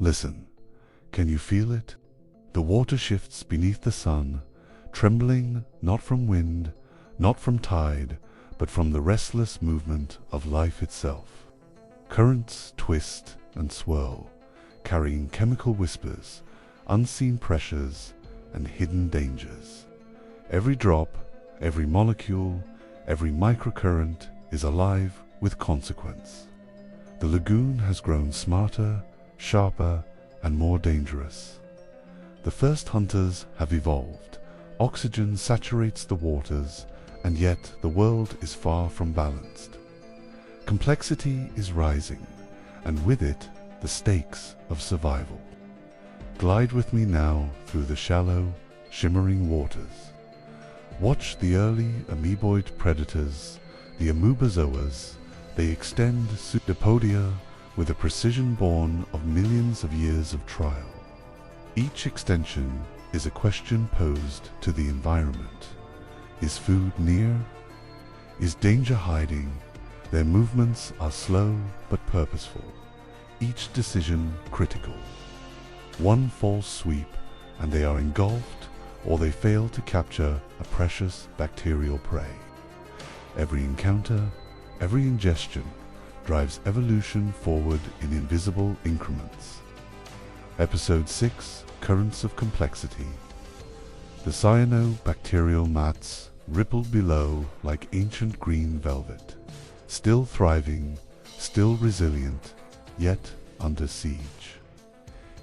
Listen, can you feel it? The water shifts beneath the sun, trembling not from wind, not from tide, but from the restless movement of life itself. Currents twist and swirl, carrying chemical whispers, unseen pressures, and hidden dangers. Every drop, every molecule, every microcurrent is alive with consequence. The lagoon has grown smarter, sharper, and more dangerous. The first hunters have evolved. Oxygen saturates the waters, and yet the world is far from balanced. Complexity is rising, and with it, the stakes of survival. Glide with me now through the shallow, shimmering waters. Watch the early amoeboid predators, the amoebozoas. They extend pseudopodia with a precision born of millions of years of trial. Each extension is a question posed to the environment. Is food near? Is danger hiding? Their movements are slow but purposeful, each decision critical. One false sweep and they are engulfed, or they fail to capture a precious bacterial prey. Every encounter, every ingestion drives evolution forward in invisible increments. Episode 6, Currents of Complexity. The cyanobacterial mats rippled below like ancient green velvet, still thriving, still resilient, yet under siege.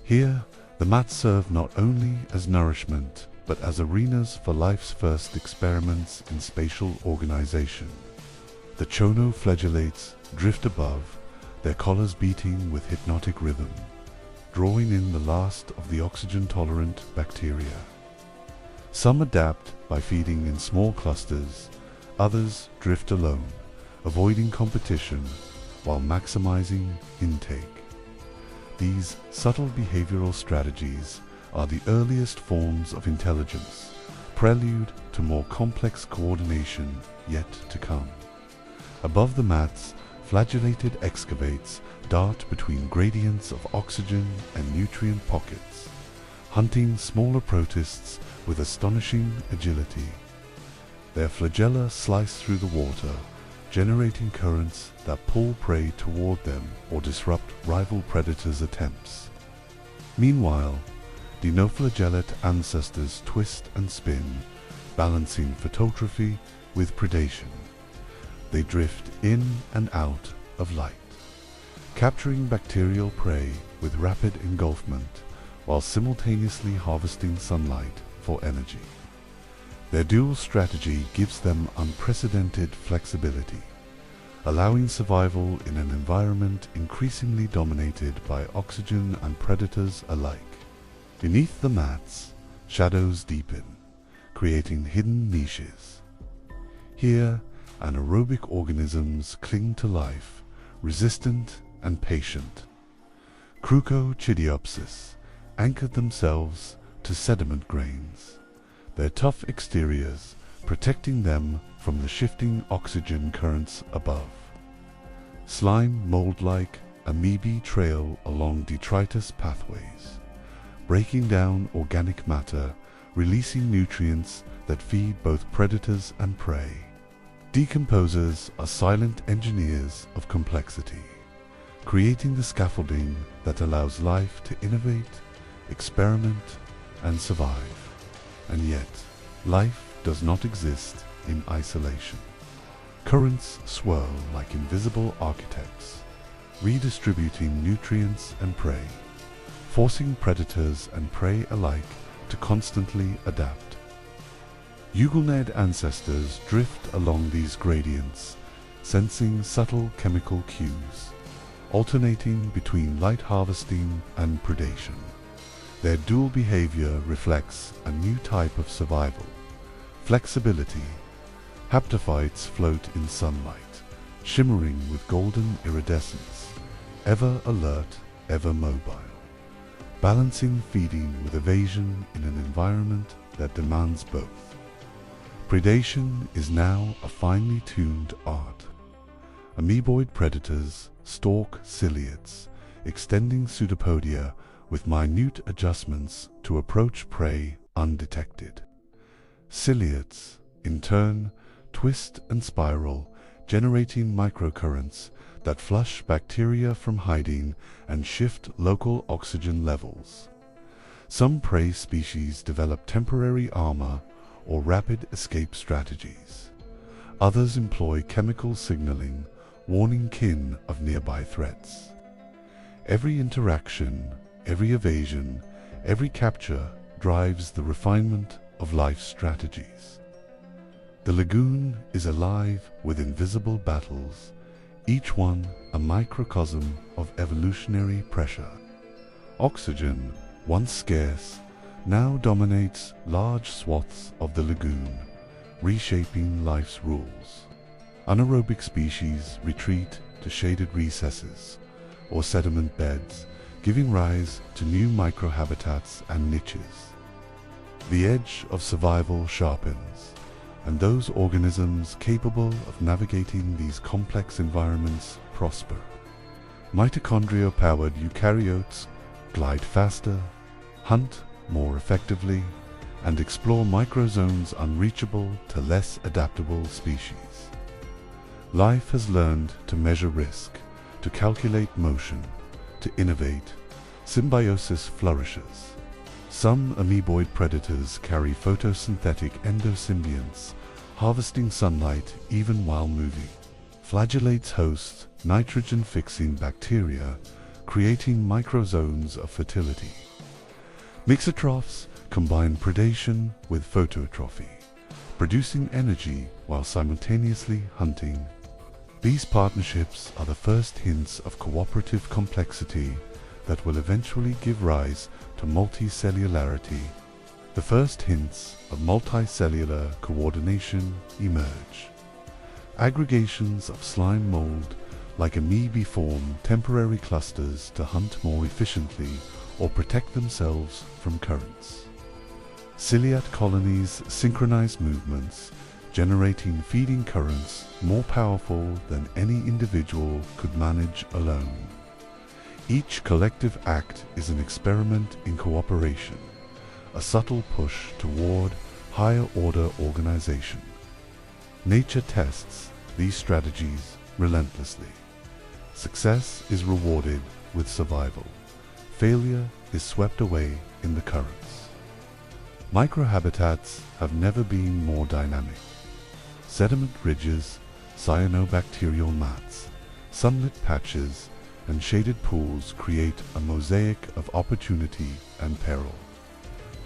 Here, the mats serve not only as nourishment, but as arenas for life's first experiments in spatial organization. The chonoflagellates drift above, their collars beating with hypnotic rhythm, drawing in the last of the oxygen-tolerant bacteria. Some adapt by feeding in small clusters, others drift alone, avoiding competition while maximizing intake. These subtle behavioral strategies are the earliest forms of intelligence, prelude to more complex coordination yet to come. Above the mats, flagellated excavates dart between gradients of oxygen and nutrient pockets, hunting smaller protists with astonishing agility. Their flagella slice through the water, generating currents that pull prey toward them or disrupt rival predators' attempts. Meanwhile, dinoflagellate ancestors twist and spin, balancing phototrophy with predation. They drift in and out of light, capturing bacterial prey with rapid engulfment while simultaneously harvesting sunlight for energy. Their dual strategy gives them unprecedented flexibility, allowing survival in an environment increasingly dominated by oxygen and predators alike. Beneath the mats, shadows deepen, creating hidden niches. Here, anaerobic organisms cling to life, resistant and patient. Crucochidiopsis anchored themselves to sediment grains, their tough exteriors protecting them from the shifting oxygen currents above. Slime mold-like amoebae trail along detritus pathways, breaking down organic matter, releasing nutrients that feed both predators and prey. Decomposers are silent engineers of complexity, creating the scaffolding that allows life to innovate, experiment, and survive. And yet, life does not exist in isolation. Currents swirl like invisible architects, redistributing nutrients and prey, forcing predators and prey alike to constantly adapt. Euglonid ancestors drift along these gradients, sensing subtle chemical cues, alternating between light harvesting and predation. Their dual behavior reflects a new type of survival, flexibility. Haptophytes float in sunlight, shimmering with golden iridescence, ever alert, ever mobile, balancing feeding with evasion in an environment that demands both. Predation is now a finely tuned art. Amoeboid predators stalk ciliates, extending pseudopodia with minute adjustments to approach prey undetected. Ciliates, in turn, twist and spiral, generating microcurrents that flush bacteria from hiding and shift local oxygen levels. Some prey species develop temporary armor or rapid escape strategies. Others employ chemical signaling, warning kin of nearby threats. Every interaction, every evasion, every capture drives the refinement of life's strategies. The lagoon is alive with invisible battles, each one a microcosm of evolutionary pressure. Oxygen, once scarce, now dominates large swaths of the lagoon, reshaping life's rules. Anaerobic species retreat to shaded recesses or sediment beds, giving rise to new microhabitats and niches. The edge of survival sharpens, and those organisms capable of navigating these complex environments prosper. Mitochondria-powered eukaryotes glide faster, hunt more effectively, and explore microzones unreachable to less adaptable species. Life has learned to measure risk, to calculate motion, to innovate. Symbiosis flourishes. Some amoeboid predators carry photosynthetic endosymbionts, harvesting sunlight even while moving. Flagellates host nitrogen-fixing bacteria, creating microzones of fertility. Mixotrophs combine predation with phototrophy, producing energy while simultaneously hunting. These partnerships are the first hints of cooperative complexity that will eventually give rise to multicellularity. The first hints of multicellular coordination emerge. Aggregations of slime mold like amoebae form temporary clusters to hunt more efficiently or protect themselves from currents. Ciliate colonies synchronize movements, generating feeding currents more powerful than any individual could manage alone. Each collective act is an experiment in cooperation, a subtle push toward higher-order organization. Nature tests these strategies relentlessly. Success is rewarded with survival. Failure is swept away in the currents. Microhabitats have never been more dynamic. Sediment ridges, cyanobacterial mats, sunlit patches, and shaded pools create a mosaic of opportunity and peril.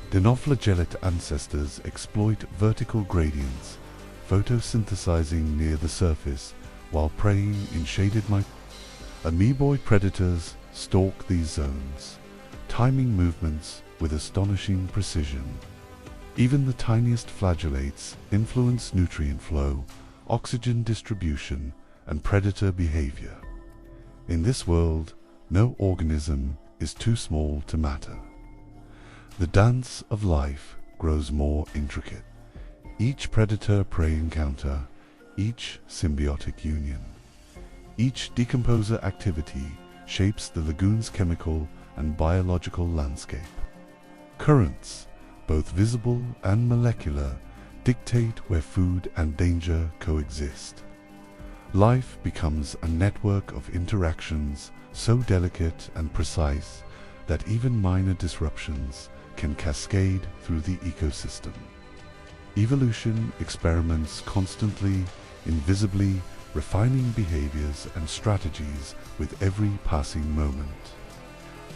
Dinoflagellate ancestors exploit vertical gradients, photosynthesizing near the surface while preying in shaded amoeboid predators stalk these zones, timing movements with astonishing precision. Even the tiniest flagellates influence nutrient flow, oxygen distribution, and predator behavior. In this world, no organism is too small to matter. The dance of life grows more intricate. Each predator-prey encounter, each symbiotic union, each decomposer activity shapes the lagoon's chemical and biological landscape. Currents, both visible and molecular, dictate where food and danger coexist. Life becomes a network of interactions so delicate and precise that even minor disruptions can cascade through the ecosystem. Evolution experiments constantly, invisibly, refining behaviors and strategies with every passing moment.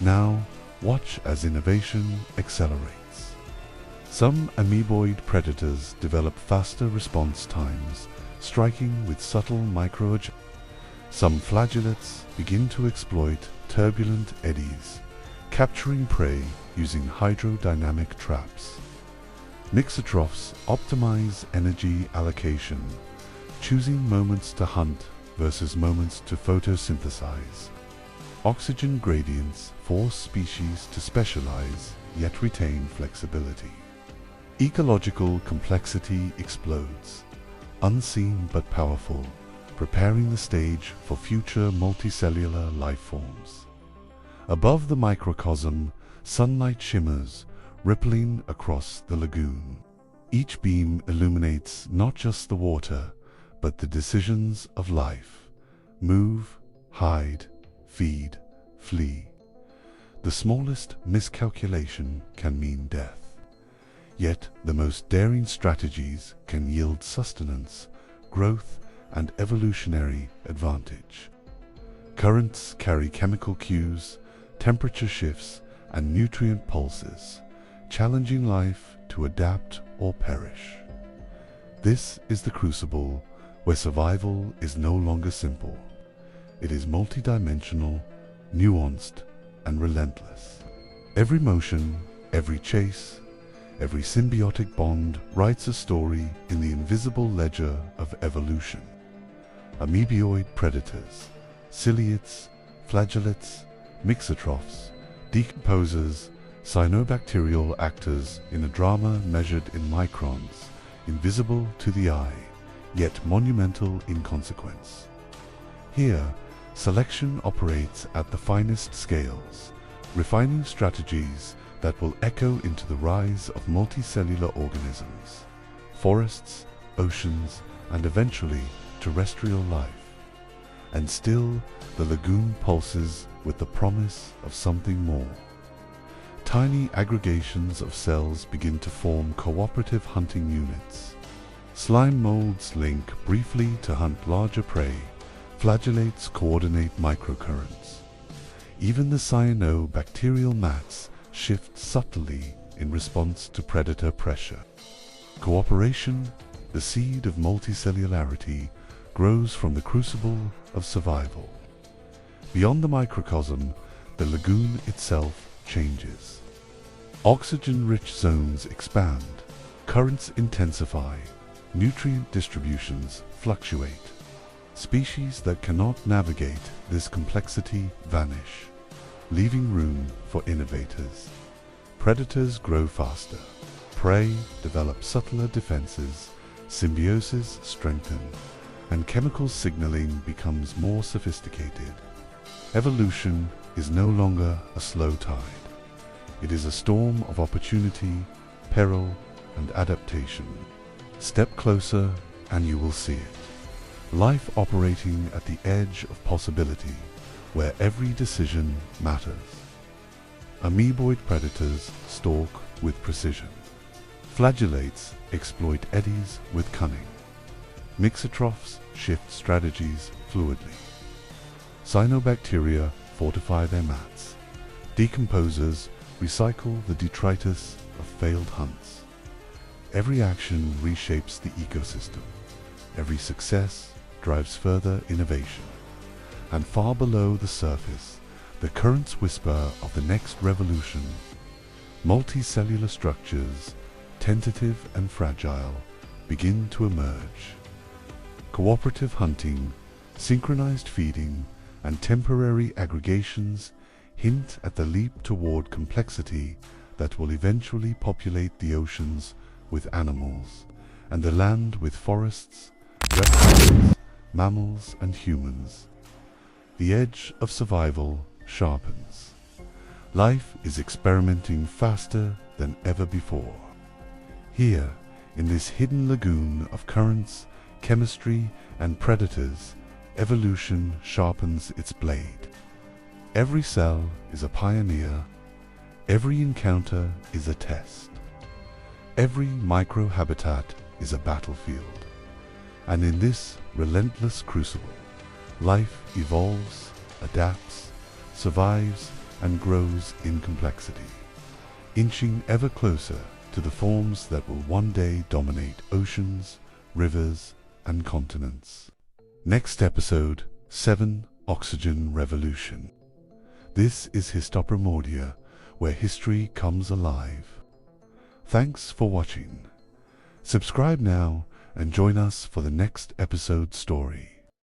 Now, watch as innovation accelerates. Some amoeboid predators develop faster response times, striking with subtle microadjustments. Some flagellates begin to exploit turbulent eddies, capturing prey using hydrodynamic traps. Mixotrophs optimize energy allocation, choosing moments to hunt versus moments to photosynthesize. Oxygen gradients force species to specialize, yet retain flexibility. Ecological complexity explodes, unseen but powerful, preparing the stage for future multicellular life forms. Above the microcosm, sunlight shimmers, rippling across the lagoon. Each beam illuminates not just the water, but the decisions of life: move, hide, feed, flee. The smallest miscalculation can mean death. Yet the most daring strategies can yield sustenance, growth, and evolutionary advantage. Currents carry chemical cues, temperature shifts, and nutrient pulses, challenging life to adapt or perish. This is the crucible where survival is no longer simple. It is multidimensional, nuanced, and relentless. Every motion, every chase, every symbiotic bond writes a story in the invisible ledger of evolution. Amoeboid predators, ciliates, flagellates, mixotrophs, decomposers, cyanobacterial actors in a drama measured in microns, invisible to the eye, yet monumental in consequence. Here, selection operates at the finest scales, refining strategies that will echo into the rise of multicellular organisms, forests, oceans, and eventually terrestrial life. And still, the lagoon pulses with the promise of something more. Tiny aggregations of cells begin to form cooperative hunting units. Slime molds link briefly to hunt larger prey. Flagellates coordinate microcurrents. Even the cyanobacterial mats shift subtly in response to predator pressure. Cooperation, the seed of multicellularity, grows from the crucible of survival. Beyond the microcosm, the lagoon itself changes. Oxygen-rich zones expand, currents intensify, nutrient distributions fluctuate. Species that cannot navigate this complexity vanish, leaving room for innovators. Predators grow faster, prey develop subtler defenses, symbiosis strengthen, and chemical signaling becomes more sophisticated. Evolution is no longer a slow tide. It is a storm of opportunity, peril, and adaptation. Step closer and you will see it. Life operating at the edge of possibility, where every decision matters. Amoeboid predators stalk with precision. Flagellates exploit eddies with cunning. Mixotrophs shift strategies fluidly. Cyanobacteria fortify their mats. Decomposers recycle the detritus of failed hunts. Every action reshapes the ecosystem. Every success drives further innovation. And far below the surface, the currents whisper of the next revolution. Multicellular structures, tentative and fragile, begin to emerge. Cooperative hunting, synchronized feeding, and temporary aggregations hint at the leap toward complexity that will eventually populate the oceans with animals, and the land with forests, reptiles, mammals, and humans. The edge of survival sharpens. Life is experimenting faster than ever before. Here, in this hidden lagoon of currents, chemistry, and predators, evolution sharpens its blade. Every cell is a pioneer. Every encounter is a test. Every microhabitat is a battlefield. And in this relentless crucible, life evolves, adapts, survives, and grows in complexity, inching ever closer to the forms that will one day dominate oceans, rivers, and continents. Next episode, 7 Oxygen Revolution. This is HistoPrimordia, where history comes alive. Thanks for watching. Subscribe now and join us for the next episode story.